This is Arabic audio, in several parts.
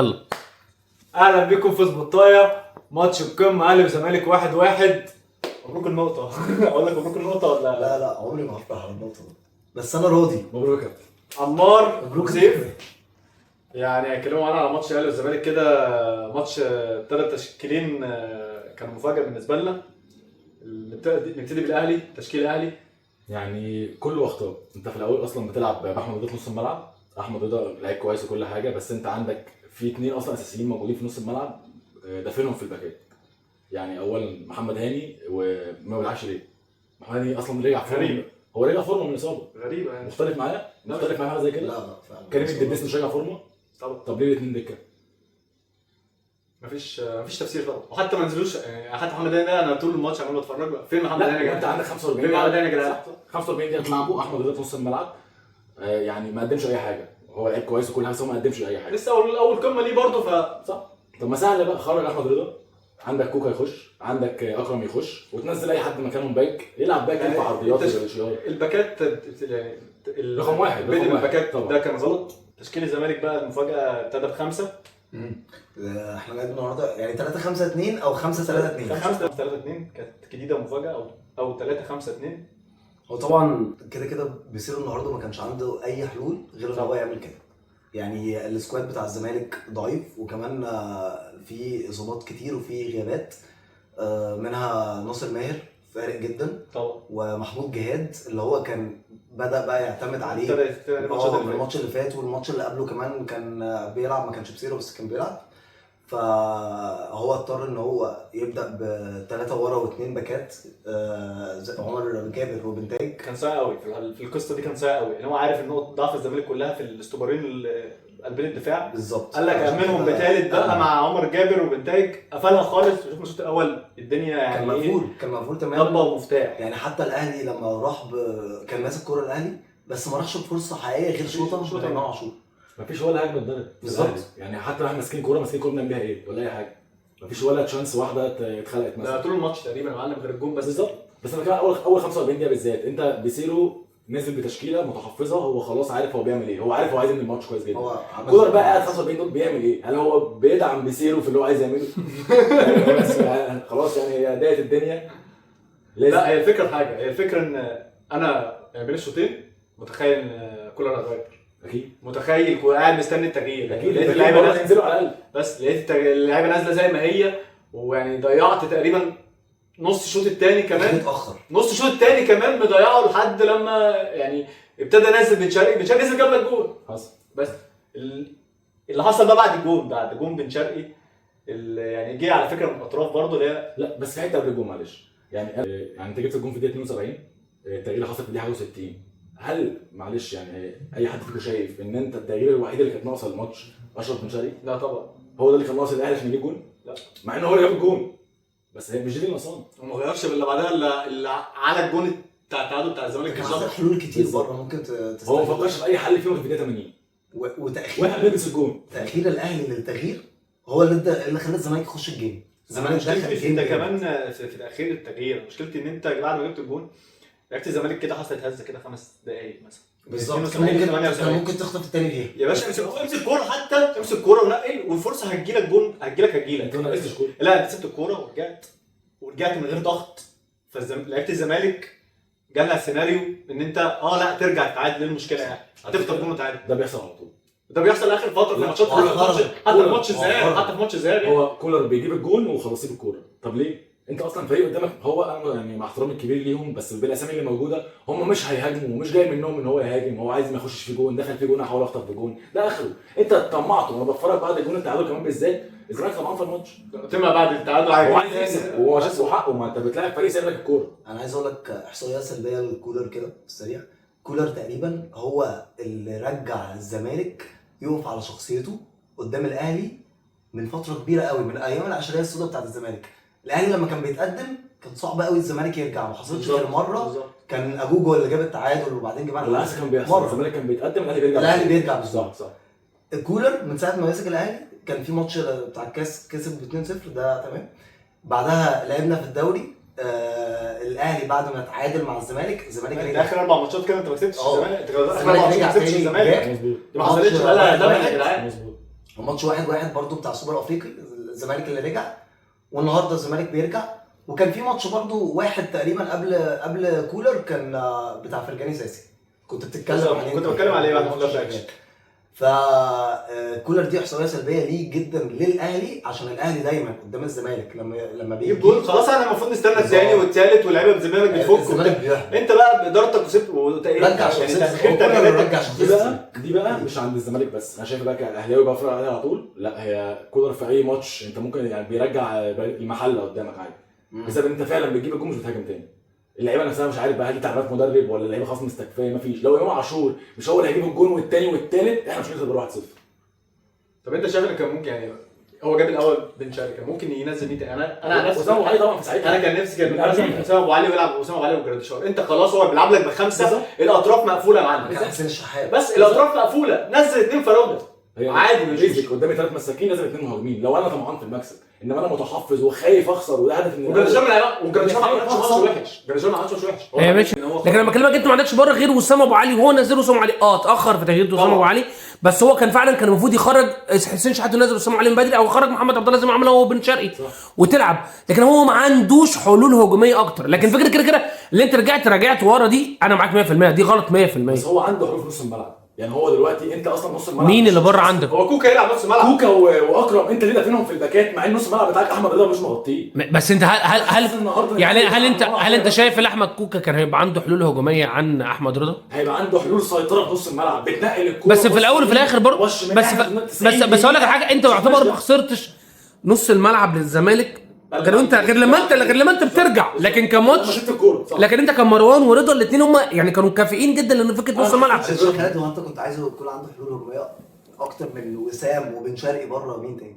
يلا. اهلا بكم في سبوتايه ماتش القمه اهلي وزمالك 1-1. مبروك النقطه. اقول لك مبروك النقطه ولا لا عمري ما هفرح على النقطه دي، بس انا راضي. مبروك يا كابتن عمار مبروك سيف. يعني هيكلموا معانا على ماتش الاهلي والزمالك كده. ماتش ثلاث تشكيلين كان مفاجاه بالنسبه لنا. نبتدي بالاهلي. تشكيل الاهلي يعني كله اخطاء. انت في الاول اصلا بتلعب باحمد رضا في نص الملعب. احمد رضا لعيب كويس وكل حاجه، بس انت عندك في اتنين اصلا اساسيين موجودين في نص الملعب دافنهم في الباكات. يعني اولا محمد هاني، وما بيلعبش ليه؟ محمد هاني اصلا رجع فورمه. غريبة. هو رجع فورمه من الاصابه. غريبه يعني. مختلف معايا في حاجه زي كده. لا فعلا كريم الدبيس مش راجع فورمه. طب ليه الاثنين دكه؟ مفيش تفسير طبعا، وحتى ما نزلوش. يعني حتى محمد هاني ده انا طول الماتش عمال بتفرج فين محمد هاني يا لا انت جدعان؟ عندك 45 فين محمد هاني يا دقيقه. جدعان؟ 45 دقيقه تلعبوا احمد رضا في نص الملعب. يعني ما قدمش اي حاجه. هو لعيب كويس وكل حاجه، بس هو ما قدمش اي حاجه. لسه اول قمه ليه برضه صح. طب ما سهل بقى، خرج احمد رضا، عندك كوكا يخش، عندك اكرم يخش، وتنزل اي حد مكانهم باك يلعب باك ينفع عرضيات وشيار. الباكات يعني رقم واحد بدل الباكات طبعا. ده كان غلط. تشكيل الزمالك بقى المفاجاه ابتدى ب5. احنا لعبنا النهارده يعني 3-5-2 او 5-3-2. 5-3-2 كانت جديده مفاجاه، او 3-5-2. هو طبعا كده بيصير النهارده ما كانش عنده اي حلول غير ان هو يعمل كده. يعني السكواد بتاع الزمالك ضعيف، وكمان في اصابات كتير وفي غيابات، منها ناصر ماهر فارق جدا طبعا. ومحمود جهاد اللي هو كان بدأ بقى يعتمد عليه من الماتش اللي فات، والماتش اللي قبله كمان كان بيلعب، ما كانش بسيره بس كان بيلعب. فهو اضطر ان هو يبدا بثلاثه ورا واثنين باكات. عمر جابر وبنتاج كان سيء قوي في القصه دي، كان سيء قوي. يعني هو عارف ان نقطه ضعف الزمالك كلها في الاستوبرين قلبين الدفاع بالظبط. قال لك امنهم بثالث بقى مع عمر جابر وبنتاج، قفلها خالص. وشوفنا الشوط الاول الدنيا يعني كان مقفول تماما، ضبه ومفتاح. يعني حتى الاهلي لما راح كان ماسك كوره الاهلي، بس ما راحش بفرصه حقيقيه غير شوطه من امام عاشور. مفيش ولا هجمه اتضربت بالظبط. يعني حتى احنا ماسكين كوره بنعمل بيها ايه ولا اي حاجه. مفيش ولا تشانس واحده اتخلقت مثلا. ده طول الماتش تقريبا يا معلم غير الجون بس. بالظبط. بس انا كمان اول 45 دقيقه بالذات انت بيسيرو نازل بتشكيله متحفظه. هو خلاص عارف هو بيعمل ايه، هو عارف هو عايز يعمل الماتش كويس جدا. كولر بقى قاعد 45 دقيقه بيعمل ايه؟ هل هو بيدعم بيسيرو في اللي هو عايز يعمله؟ خلاص يعني هي بدايه الدنيا. لا هي الفكره في حاجه، هي الفكره ان انا يعني بين الشوطين متخيل ان كولر هيغير. اكيد متخيل وقاعد مستني التغيير. اكيد لقيت اللعيبه ينزلوا على الاقل، بس لقيت اللعيبه نازله زي ما هي. ويعني ضيعت تقريبا نص الشوط الثاني كمان. متاخر نص الشوط الثاني كمان مضيعه لحد لما يعني ابتدى ينزل بن شرقي نزل جاب لك جول. حصل. بس اللي حصل بقى بعد جون بن شرقي يعني جه على فكره من الاطراف برضه اللي هي لا بس في حته قبل الجون معلش. يعني انت جبت الجون في الدقيقه 72، التغيير اللي حصل في الدقيقه 61. هل معلش يعني اي حد فيكم شايف ان انت التغيير الوحيد اللي كانت ناقصه الماتش اشرف بن شرقي؟ لا طبعا. هو ده اللي كان ناقص الاهلي عشان يجيب جون؟ لا، مع ان هو اللي جاب الجون، بس هي مش دي اللي ناقصانا. وما غيرش الا بعدها اللي على الجون بتاع التعادل بتاع الزمالك. كان عنده حلول كتير بره ممكن هو ما فكرش في اي حل فيهم في الدقيقه 80 وتاخير واحنا بنلبس الجون. تاخير الاهلي للتغيير هو اللي خلى الزمالك يخش الجيم. الزمالك دخل ده كمان في تاخير التغيير. مشكلتي ان انت بعد ما جبت الجون لعبت الزمالك كده حصلت هزه كده 5 دقايق مثلا. بالظبط. ممكن تخطف الثاني فيها يا باشا. امسك الكوره، حتى امسك الكوره ونقل، والفرصه هتجيلك جون. هتجيلك انت ما لقيتش كوره. لا انت سبت الكوره ورجعت من غير ضغط. لعبت الزمالك جالنا السيناريو ان انت لا ترجع تتعادل. ايه المشكله يعني؟ هتخطف جون وتعادل. ده بيحصل على طول. ده بيحصل اخر فتره في الماتشات. حتى في ماتش الذهاب هو كولر بيجيب الجون وخلاص يسيب الكوره. طب ليه؟ انت اصلا فريق قدامك. هو انا يعني مع احترامي الكبير ليهم، بس بالاسامي اللي موجوده هم مش هيهاجموا ومش جاي منهم ان هو يهاجم. هو عايز ما يخشش في جون، دخل في جون احاول اخطف بجون، ده اخره. انت طمعته. وانا بتفرج بعد الجون التعادل كمان بالذات، الزمالك طمعان في الماتش. طمع بعد التعادل هو عايز يكسب وهو شايف حقه. ما انت بتلاعب فريق سايب لك الكوره. انا عايز اقول لك احصائيه سلبيه للكولر كده السريع. كولر تقريبا هو اللي رجع الزمالك يقف على شخصيته قدام الاهلي من فتره كبيره قوي، من ايام العشريه السوداء بتاعت الزمالك. الاهلي لما كان بيتقدم كان صعب قوي الزمالك يرجع. ما حصلش غير مره كان ابوجو اللي جاب التعادل وبعدين جاب بالعكس كان بيحصل. الزمالك كان بيتقدم الاهلي بيرجع بالظبط. صح. الكولر من ساعه ما مسك الاهلي كان في ماتش بتاع الكاس كسب 2-0 ده تمام. بعدها لعبنا في الدوري الاهلي بعد ما تعادل مع الزمالك رجع. اخر 4 ماتشات كده انت ما كسبتش الزمالك. الزمالك رجع تاني. الزمالك. مظبوط. ما حصلتش بقى. ده يا جدعان. مظبوط. الماتش 1-1 برضو بتاع السوبر الافريقي، الزمالك اللي رجع، والنهارده الزمالك بيرجع. وكان في ماتش برضو واحد تقريبا قبل كولر، كان بتاع فرجاني ساسي، كنت بتتكلم عليه. كنت بتكلم عليه بعد ما فكولر دي احصائيه سلبيه ليه جدا للاهلي، عشان الاهلي دايما قدام الزمالك لما يجيب جول خلاص احنا المفروض نستنى الثاني والثالث واللعيبه بزمانك بتفك. انت بقى بادارتك وسبت رجع شخصيتك. دي بقى مش عند الزمالك بس، انا شايف بقى كاهلاوي بفرق عليها على طول. لا هي كولر في اي ماتش انت ممكن يعني بيرجع المحله قدامك عادي، بسبب انت فعلا بتجيب الجول مش بتهاجم تاني. اللعيبه نفسها مش عارف بقى هل تعبيرات مدرب ولا اللعيبه خلاص مستكفيه. مفيش، لو امام عاشور مش هو اللي هيجيب الجول والثاني والثالث احنا مش هنقدر 1-0. طب انت شايف ان كان ممكن يعني هو جاب الاول بن شرقي كان ممكن ينزل 100؟ انا عن نفسي اسامه ابو علي طبعا في ساعتها انا كان نفسي كان اسامه ابو علي ويلعب اسامه ابو علي وجراديشار. انت خلاص هو بيلعب لك بخمسه، الاطراف مقفوله يا معلم، بس الاطراف مقفوله، نزل 2 فراوده عادي مش بيزك قدامي 3 مساكين لازم 2 مهاجمين لو انا طمعان في المكسب. انما انا متحفظ وخايف اخسر وده هدف ان وجراديشار ما عملش ماتش وحش. جراديشار ما عملش ماتش وحش هي ماشي، لكن لما بكلمك انت ما عندكش بره غير وسام ابو علي، وهو نزل وسام ابو علي اتاخر في تغيير وسام ابو علي، بس هو كان فعلا كان المفروض يخرج حسين شحاته نزل وسام ابو علي من بدري، او يخرج محمد عبد الله زي ما عمله هو بن شرقي وتلعب. لكن هو ما عندوش حلول هجوميه اكتر. لكن فكره كده اللي انت رجعت ورا دي انا معاك 100%، دي غلط 100%. بس هو عنده حلول في نص الملعب. يعني هو دلوقتي انت اصلا نص الملعب مين اللي بره عندك؟ هو كوكا يلعب نص الملعب، كوكا واكرم انت ليه دافنهم في الباكات مع ان نص الملعب بتاعك احمد رضا مش مغطيه. بس انت هل يعني هل انت شايف ان احمد كوكا كان هيبقى عنده حلول هجوميه عن احمد رضا؟ هيبقى عنده حلول سيطره في نص الملعب، بتنقل الكوره بس في الاول وفي الاخر برضه بس اقول لك حاجه، انت يعتبر ما خسرتش نص الملعب للزمالك غير لما انت بترجع. لكن كماتش لكن انت كان مروان ورضا الاثنين هم يعني كانوا كافئين جدا لان فكره نص الملعب. هو انت كنت عايزه يكون عنده حلول هجوميه اكتر من وسام وبن شرقي بره، مين تاني؟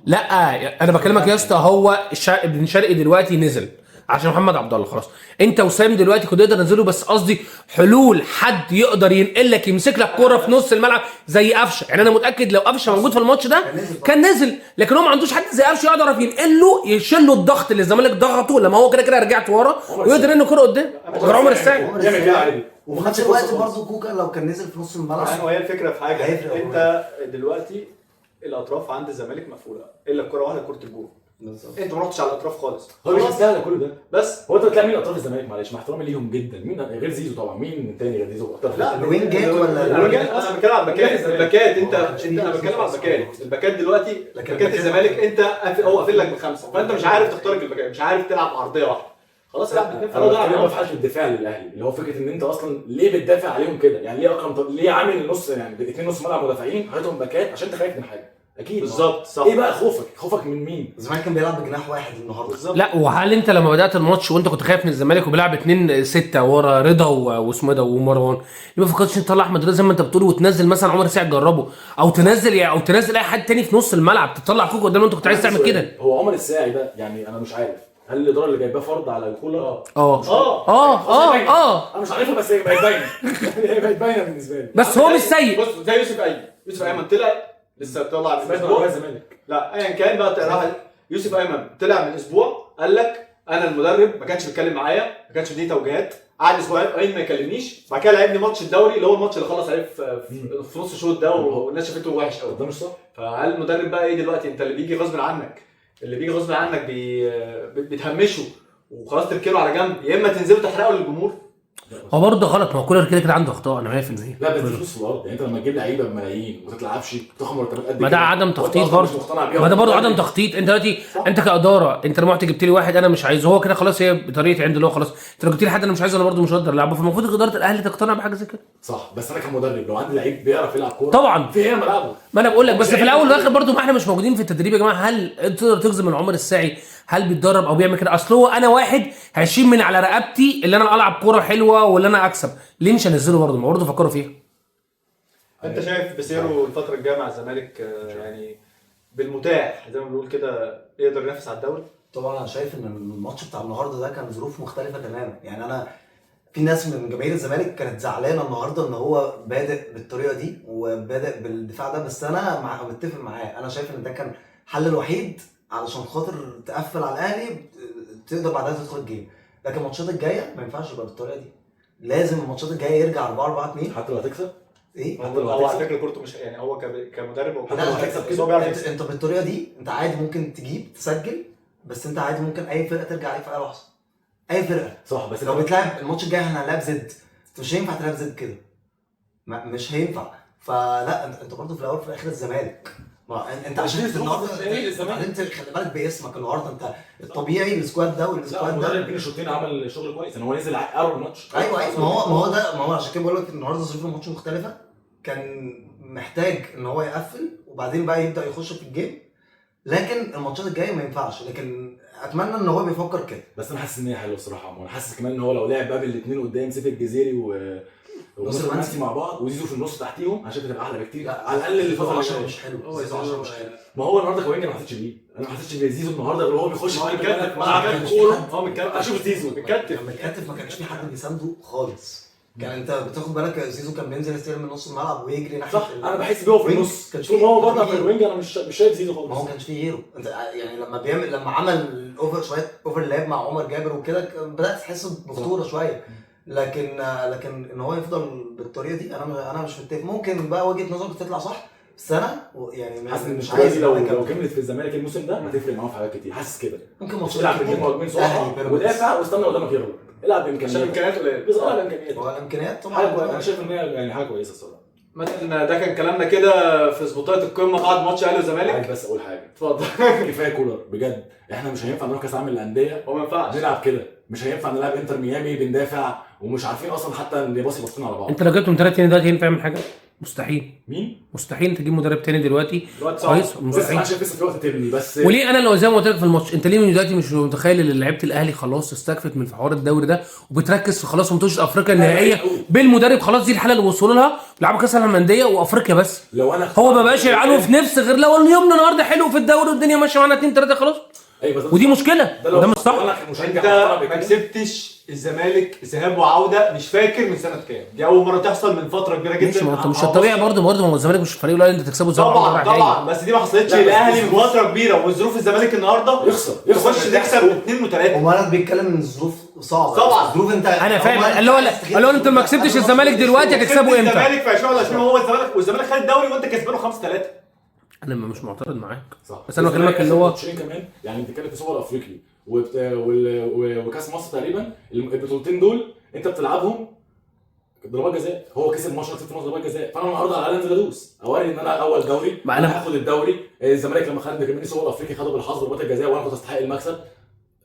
لا انا بكلمك يا اسطى، هو بن شرقي دلوقتي نزل عشان محمد عبد الله خلاص. انت وسام دلوقتي كنت تقدر تنزله، بس قصدي حلول حد يقدر ينقل لك يمسك لك كوره في نص الملعب زي قفشه. يعني انا متاكد لو قفشه موجود في الماتش ده كان نزل، لكن هو ما عندوش حد زي قفشه يقدر ينقل له يشيل له الضغط اللي الزمالك ضغطه لما هو كده رجعت ورا ويقدر انه كوره قدام غير عمر الساعي يعمل كده عادي. وفي نفس الوقت برضه كوكا لو كان نزل في نص الملعب هي الفكره في حاجه، انت دلوقتي الاطراف عند الزمالك مقفوله الا الكره واحده، كره الجول. انت ما رحتش على الاطراف خالص. هو مش سهل كل ده، بس هو انت بتلاقي مين اطراف الزمالك؟ معلش مع احترامي ليهم جدا، مين غير زيزو طبعا، مين تاني غير زيزو اطراف؟ لا الوينجات ولا انا بتكلم على الباكات. انت انا بتكلم على الباكات دلوقتي. باكات الزمالك انت هو قافل لك بخمسه، فانت مش عارف تخترق الباكات، مش عارف تلعب عرضيه واحده. خلاص العب باثنين فراوده. انا ما بفهمش الدفاع للاهلي، اللي هو فكره ان انت اصلا ليه بتدافع عليهم كده؟ يعني ليه اكرم ليه عامل النص يعني اثنين نص ملعب مدافعين حاططهم باكات عشان انت خايف من حاجه؟ اكيد بالظبط صح. ايه بقى خوفك من مين؟ الزمالك كان بيلعب بجناح واحد النهارده بالظبط. لا وهل انت لما بدات الماتش وانت كنت خايف من الزمالك وبيلعب 2-6 ورا رضا واسمه ده ومروان، ليه ما فكرتش تطلع احمد رضا زي ما انت بتقول وتنزل مثلا عمر سعد جربه، او تنزل اي حد تاني في نص الملعب تطلع كوكا قدام؟ انت كنت عايز تعمل كده. هو عمر الساعي ده يعني انا مش عارف هل الاداره اللي جايباه فرض على الكولر؟ انا مش عارفها بس هي بقت باينه. هي بقت باينه بالنسبه لي، بس هو مش سيء. بص زي يوسف ايمن طلع لسه طلع من اسبوع الزمالك، لا ايا كان بقى راح يوسف ايمن طلع من اسبوع قال لك انا المدرب ما كانش بيتكلم معايا، ما كانش بيديني توجيهات، قعد اسبوعين ما يكلمنيش، بعد كده لعبني ماتش الدوري اللي هو الماتش اللي خلص عليه في نص الشوط ده والناس شافته وحش قوي. ده مش صح. فهل المدرب بقى ايه دلوقتي؟ انت اللي بيجي غصب عنك، بتهمشه وخلاص تركنه على جنب، يا اما تنزلوا تحرقوا للجمهور. هو برضه غلط، ما هو كولر كده عنده اخطاء انا 100%. لا بس دي فلوس في الارض، يعني انت لما تجيب لعيبه بملايين وما تطلعش تاخد مرتبات قد ما ده عدم تخطيط برضه، ما ده برضه عدم تخطيط. انت دلوقتي انت كاداره انت لما رحت جبت لي واحد انا مش عايزه، هو كده خلاص هي بطريقه عند اللي هو خلاص انت لو جبت لي حد انا مش عايزه انا برضه مش هقدر العبه، فالمفروض اداره الاهلي تقتنع بحاجه زي كده. صح، بس انا كمدرب لو عندي لعيب بيعرف يلعب كوره طبعا في هنا ملعبه. ما انا بقول لك، بس في الاول والاخر برضه ما احنا مش موجودين في التدريب يا جماعه. هل تقدر تجزم من عمر الساعي هل بيتدرب او بيعمل كده؟ اصل هو انا واحد هيشيل من على رقبتي اللي انا العب كوره حلوه ولا انا اكسب، ليه مش هنزله برضه؟ ما برضه فكروا فيها. انت شايف بسيرو الفتره الجايه مع الزمالك يعني بالمتاح زي ما بنقول كده يقدر ينافس على الدوري؟ طبعا انا شايف ان الماتش بتاع النهارده ده كان ظروف مختلفه تماما. يعني انا في ناس من جماهير الزمالك كانت زعلانه النهارده ان هو بادئ بالطريقه دي وبادئ بالدفاع ده، بس انا متفق معاه. انا شايف ان ده كان الحل الوحيد علشان خاطر تقفل على الاهلي تقدر بعدها تدخل الجيم. لكن الماتشات الجايه ما ينفعش يبقى بالطريقه دي، لازم الماتشات الجايه يرجع 4-4-2 حتى لو هتكسب. ايه هو على فكره كورته مش يعني هو كمدرب هو حتى لو هتكسب بس هو بيعرف يكسب. انت بالطريقه دي انت عادي ممكن تجيب تسجل، بس انت عادي ممكن اي فرقه ترجع عليك في اي لحظه، اي فرقه. صح بس لو بتلعب الماتش الجاي احنا هنلعب زد، مش هينفع تلعب زد كده، مش هينفع. فلا انت برضه في الاول وفي الاخر الزمالك، ما انت عشان النهارده انت خلي بالك باسمك النهارده، انت الطبيعي السكواد ده والسكواد ده بين الشوطين عمل شغل كويس، ان هو نزل قرب الماتش. ايوه ما هو عشان كده بقول لك النهارده ظروف الماتش مختلفه، كان محتاج ان هو يقفل وبعدين بقى يبدا يخش في الجيم، لكن الماتشات الجايه ما ينفعش. لكن اتمنى ان هو بيفكر كده. بس انا حاسس ان هي حلوه الصراحه، وانا حاسس كمان ان هو لو لعب قبل الاثنين قدام سيف الجزيري ونصر المنسي مع بعض وزيزو في النص تحتيهم عشان تبقى احلى بكتير على الاقل الفتره عشان اللي مش حلو، زيزو عشان مش حلو. ما هو النهارده كوينجا ما حسيتش بيه، انا ما حسيتش بزيزو النهارده غير هو بيخش هو في متكتف هو متكتف اشوف زيزو متكتف ما كانش في حد بيسانده خالص. كان انت بتاخد بالك زيزو كان بينزل يستلم من نص الملعب ويجري ناحيه صح. انا بحس بيه هو في النص، كانش طول ما هو بره في الوينج انا مش شايف زيزو خالص. ما هو كانش فيه غيره. انت يعني لما عمل شويه اوفرلاب مع عمر جابر وكده بدات تحس بخطوره شويه، لكن ان هو يفضل بالطريقه دي انا مش متفق. ممكن بقى وجهه نظرك تطلع صح، بس انا يعني حاسس ان مش الكوره عايز دي لو كملت في الزمالك الموسم ده هتفرق معاه في حاجات كتير، حاسس كده. ممكن مش ماتش تلعب باثنين مهاجمين صراحه ودافع واستنى قدامك يغلط، العب بامكانيات عشان امكانياته قليله بس العب بامكانيات. هو الامكانيات حاجه طبعا انا شايف ان هي يعني حاجه كويسه الصراحه. مثلا ده كان كلامنا كده في سبوتات القمه بعد ماتش اهلي والزمالك. عايز بس اقول حاجه، اتفضل. كفايه كولر بجد، احنا مش هينفع نروح كاس العالم للانديه هو ما ينفعش نلعب كده، مش هينفع نلعب انتر ميامي بندافع ومش عارفين اصلا حتى نباصي باصين على بعض. انت لو جبت مدرب تاني دلوقتي ينفع يعمل حاجه؟ مستحيل. مين؟ مستحيل انت تجيب مدرب تاني دلوقتي كويس، بس مستحيل. انا شايف لسه في وقت تبني بس. وليه انا لو زي ما قلت لك في الماتش، انت ليه من دلوقتي مش متخيل ان لعيبه الاهلي خلاص استكفت من حوار الدوري ده وبتركز في خلاص منتوشه افريقيا النهائيه بالمدرب، خلاص دي الحاله اللي وصلوا لها، بيلعبوا كاس العالم للانديه وافريقيا بس. لو انا هو ما بقاش يلعبوا في نفس غير لو اليوم النهارده حلو في الدوري والدنيا ماشيه معانا 2 3 خلاص. ايوه ودي مشكله وده مش صح. انت ما كسبتش الزمالك ذهاب وعوده مش فاكر من سنه كام، دي اول مره تحصل من فتره كبيره جدا. ماشي، ما انت مش الطبيعي برضه ما هو الزمالك مش الفريق اللي انت تكسبه ذهاب وعوده طبعا بس دي ما حصلتش الاهلي من فتره كبيره، وظروف الزمالك النهارده يخسر تخش تكسب 2 و3. هو انا بيتكلم من ظروف صعبه طبعا ظروف انت انا فاهم اللي هو انت ما كسبتش الزمالك دلوقتي هتكسبه امتى؟ الزمالك في 2021 هو الزمالك والزمالك خد الدوري وانت كسبانه 5-3. انا مش معترض معاك صح، بس انا بكلمك اللي هو كمان يعني بتتكلم في سوبر افريقي وكاس مصر تقريبا، البطولتين دول انت بتلعبهم ضربات جزاء، هو كسب ماتش كسبت ضربات جزاء، فانا النهارده على الاقل انزل ادوس اوري ان انا اول دوري، انا هاخد الدوري. الزمالك لما خد كمان سوبر افريقي خدوا بالحظ ضربات الجزاء وانا كنت استحق المكسب.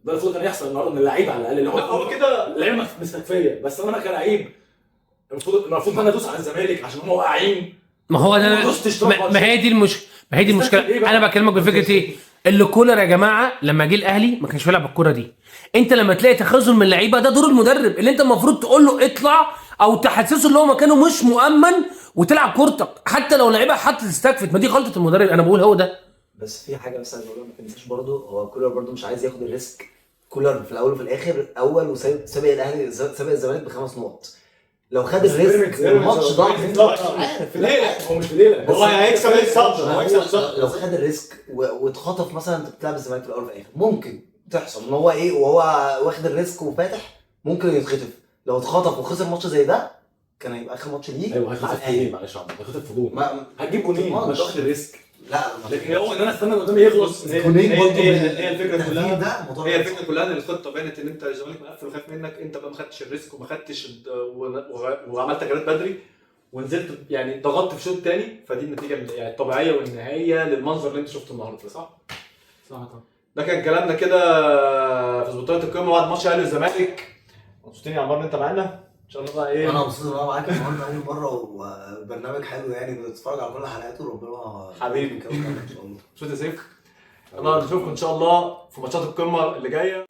ده المفروض كان يحصل النهارده من اللعيبه على الاقل اللي هو كده اللعيبه مستكفيه، بس انا كلاعب المفروض ان انا ادوس على الزمالك عشان هم واقعين. ما هو ده ما هي دي المشكله. انا بكلمك بفكره ايه اللي كولر يا جماعه لما جه الاهلي ما كانش بيلعب بالكره دي. انت لما تلاقي تخاذل من اللعيبه ده دور المدرب اللي انت المفروض تقول له اطلع او تحسسه اللي هو مكانه مش مؤمن وتلعب كورتك حتى لو لعيبه حتى تستكفت. ما دي غلطه المدرب، انا بقول هو ده. بس في حاجه بس بقولها ما تنساش برضه، هو كولر برضه مش عايز ياخد الريسك. كولر في الاول وفي الاخر اول وسابق الاهلي سابق الزمالك ب5 نقط. لو خد الريسك الماتش ضاع في ليله، هو مش في ليله، هو هيكسب الصدر. لو خد الريسك واتخطف مثلا انت بتلعب الزمالك في الاول وفي الاخر ممكن تحصل ان هو ايه وهو واخد الريسك وفاتح ممكن يتخطف. لو اتخطف وخسر ماتش زي ده كان هيبقى اخر ماتش ليه. ايوه هتخطف ايه معلش يا عم، هتخطف فضول هتجيب جونين ما تاخدش الريسك. لا لكن هو ان انا استنى قدامي يخلص هي الفكره كلها. هي الفكره كلها ان الخطه بانت ان انت الزمالك مقفل وخايف منك، انت بقى ما خدتش الريسك وما خدتش وعملت تغييرات بدري ونزلت يعني ضغطت في شوط تاني، فدي النتيجه يعني الطبيعيه والنهائيه للمنظر اللي انت شفته النهارده. صح طبعا. ده كان كلامنا كده في سبوتات القمه بعد ماتش اهلي والزمالك. مبسوطين يا عمار ان انت معانا ان شاء الله بقى ايه. انا مبسوط ان انا معاك النهارده اول مره وبرنامج حلو يعني بتتفرج على كل حلقاته وربنا حبيبي ان شاء الله. مبسوط يا سيف. الله نشوفكم ان شاء الله في ماتشات القمه اللي جايه.